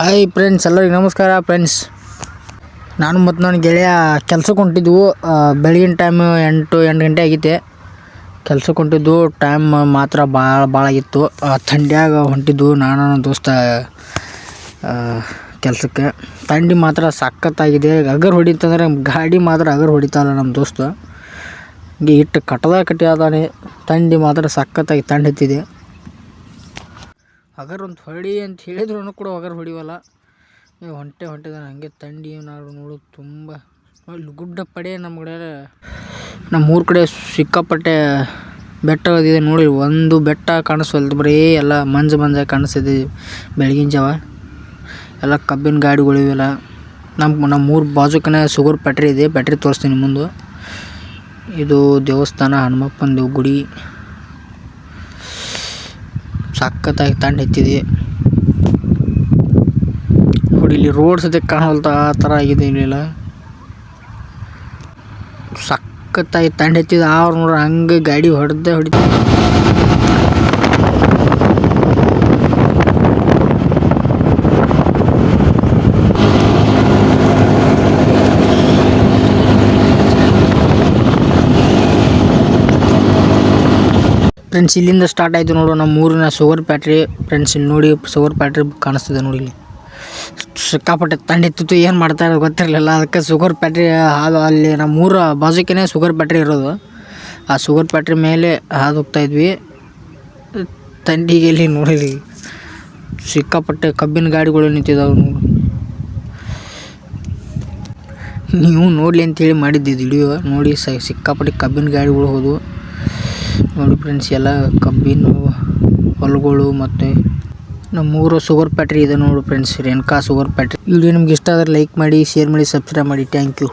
Hi friends, ಎಲ್ಲರಿಗೂ ನಮಸ್ಕಾರ friends. ನಾನು ಮತ್ತು ನನ್ನ ಗೆಳೆಯ ಕೆಲ್ಸಕ್ಕೆ ಹೊಂಟಿದ್ವು. ಬೆಳಗಿನ ಟೈಮ್ 8 ಗಂಟೆ ಆಗೈತೆ. ಕೆಲ್ಸಕ್ಕೆ ಹೊಂಟಿದ್ದು ಟೈಮ್ ಮಾತ್ರ ಭಾಳ ಆಗಿತ್ತು. ಥಂಡ್ಯಾಗ ಹೊಂಟಿದ್ವು ನಾನು ನನ್ನ ದೋಸ್ತ ಕೆಲಸಕ್ಕೆ. ಥಂಡಿ ಮಾತ್ರ ಸಖತ್ತಾಗಿದೆ. ಅಗರ್ ಹೊಡಿತಂದ್ರೆ ಗಾಡಿ ಮಾತ್ರ ಅಗರ್ ಹೊಡಿತಾಯಿಲ್ಲ ನಮ್ಮ ದೋಸ್ತ. ಹೀಗೆ ಇಟ್ಟು ಕಟ್ಟಿ ಅದಾನೆ. ಥಂಡಿ ಮಾತ್ರ ಸಖತ್ತಾಗಿ ಥಂಡಿ ಹತ್ತಿದೆ. ಅಗರ್ ಒಂದು ಹೊಡಿ ಅಂತ ಹೇಳಿದ್ರು ಕೂಡ ಅಗರ್ ಹೊಡಿವಲ್ಲ. ಹೊಂಟಿದ್ದಾನೆ ಹಂಗೆ. ಥಂಡಿ ನೋಡು ತುಂಬ ಗುಡ್ಡ ಪಡೆ. ನಮ್ಮೂರ ಕಡೆ ಸಿಕ್ಕಾಪಟ್ಟೆ ಬೆಟ್ಟಗಳಿದೆ ನೋಡಿ. ಒಂದು ಬೆಟ್ಟ ಕಾಣಿಸ್ವಲ್ದು, ಬರೀ ಎಲ್ಲ ಮಂಜು ಕಾಣಿಸ್ತಿದೆ. ಬೆಳಗಿನ ಜಾವ ಎಲ್ಲ ಕಬ್ಬಿನ ಗಾಡಿಗಳಿವೆಲ್ಲ. ನಮ್ಮೂರ ಬಾಜುಕನೇ ಶುಗರ್ ಫ್ಯಾಕ್ಟ್ರಿ ಇದೆ. ಫ್ಯಾಕ್ಟ್ರಿ ತೋರಿಸ್ತೀನಿ ಮುಂದೆ. ಇದು ದೇವಸ್ಥಾನ, ಹನುಮಪ್ಪನ ಗುಡಿ. ಸಖತ್ತಾಗಿ ಥಂಡಿ ಹತ್ತಿದೆ ನೋಡಿ. ಇಲ್ಲಿ ರೋಡ್ ಸದ್ಯಕ್ಕೆ ಕಾಣವಲ್ತ, ಆ ಥರ ಆಗಿದೆ. ಇಲ್ಲೆಲ್ಲ ಸಖತ್ತಾಗಿ ಥಂಡಿ ಹತ್ತಿದೆ. ಅವ್ರು ನೋಡ್ರಿ ಹಂಗೆ ಗಾಡಿ ಹೊಡಿತೀವಿ. ಫ್ರೆಂಡ್ಸ್, ಇಲ್ಲಿಂದ ಸ್ಟಾರ್ಟ್ ಆಯಿತು ನೋಡು ನಮ್ಮ ಊರಿನ ಶುಗರ್ ಫ್ಯಾಕ್ಟ್ರಿ. ಫ್ರೆಂಡ್ಸ್, ಇಲ್ಲಿ ನೋಡಿ ಶುಗರ್ ಫ್ಯಾಕ್ಟ್ರಿ ಕಾಣಿಸ್ತಿದೆ ನೋಡಿ. ಇಲ್ಲಿ ಸಿಕ್ಕಾಪಟ್ಟೆ ಥಂಡಿ ಇತ್ತು, ಏನು ಮಾಡ್ತಾರೆ ಗೊತ್ತಿರಲಿಲ್ಲ. ಅದಕ್ಕೆ ಶುಗರ್ ಫ್ಯಾಕ್ಟ್ರಿ ಅಲ್ಲಿ ನಮ್ಮ ಊರ ಬಾಜುಕೇ ಶುಗರ್ ಫ್ಯಾಕ್ಟ್ರಿ ಇರೋದು. ಆ ಶುಗರ್ ಫ್ಯಾಕ್ಟ್ರಿ ಮೇಲೆ ಹಾದು ಹೋಗ್ತಾಯಿದ್ವಿ. ಥಂಡಿಗೆ ಇಲ್ಲಿ ನೋಡಿದ್ವಿ ಸಿಕ್ಕಾಪಟ್ಟೆ ಕಬ್ಬಿನ ಗಾಡಿಗಳು ನಿಂತಿದ್ದಾವೆ ನೀವು ನೋಡಲಿ ಅಂತೇಳಿ ಮಾಡಿದ್ದಿದ್ದು ವಿಡಿಯೋ ನೋಡಿ. ಸಿಕ್ಕಾಪಟ್ಟೆ ಕಬ್ಬಿನ ಗಾಡಿಗಳು ಹೋದವು ನೋಡಿ ಫ್ರೆಂಡ್ಸ್. ಎಲ್ಲ ಕಬ್ಬಿನ ಹೊಲಗಳು ಮತ್ತು ನಮ್ಮೂರು ಶುಗರ್ ಫ್ಯಾಕ್ಟ್ರಿ ಇದೆ ನೋಡಿ friends. Renuka sugar factory. Video ನಿಮ್ಗೆ ಇಷ್ಟ ಆದರೆ ಲೈಕ್ ಮಾಡಿ, ಶೇರ್ ಮಾಡಿ, ಸಬ್ಸ್ಕ್ರೈಬ್ ಮಾಡಿ. Thank you.